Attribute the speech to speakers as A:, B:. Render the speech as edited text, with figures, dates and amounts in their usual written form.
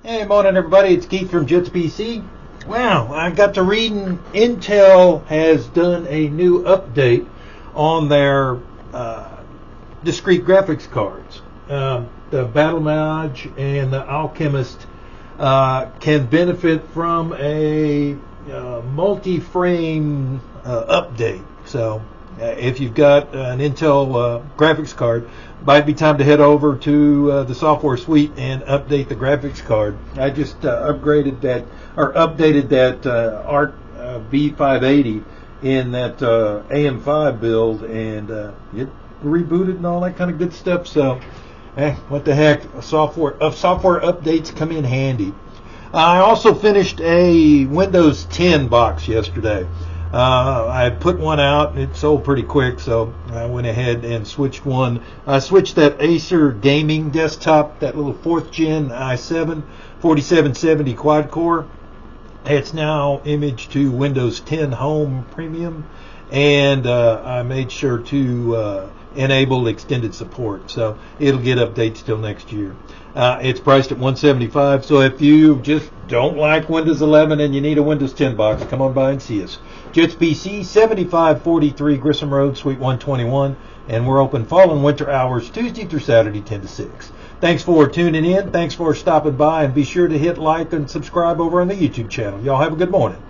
A: Hey, morning everybody, it's Keith from Jits PC. Wow, I got to reading Intel has done a new update on their discrete graphics cards. The Battle-Mage and the Alchemist can benefit from a multi-frame update. So if you've got an Intel graphics card, might be time to head over to the software suite and update the graphics card. I just updated that ARC V580 in that AM5 build, and it rebooted and all that kind of good stuff. So, what the heck? Software updates come in handy. I also finished a Windows 10 box yesterday. I put one out. It sold pretty quick, so I went ahead and switched one. I switched that Acer gaming desktop, that little 4th gen i7 4770 quad core. It's now imaged to Windows 10 Home Premium, and I made sure to enable extended support, so it'll get updates till next year. It's priced at $175, so if you just don't like Windows 11 and you need a Windows 10 box, come on by and see us. Jits PC, 7543 Grissom Road Suite 121, and we're open fall and winter hours Tuesday through Saturday 10 to 6. Thanks for tuning in. Thanks for stopping by, and be sure to hit like and subscribe over on the YouTube channel. Y'all have a good morning.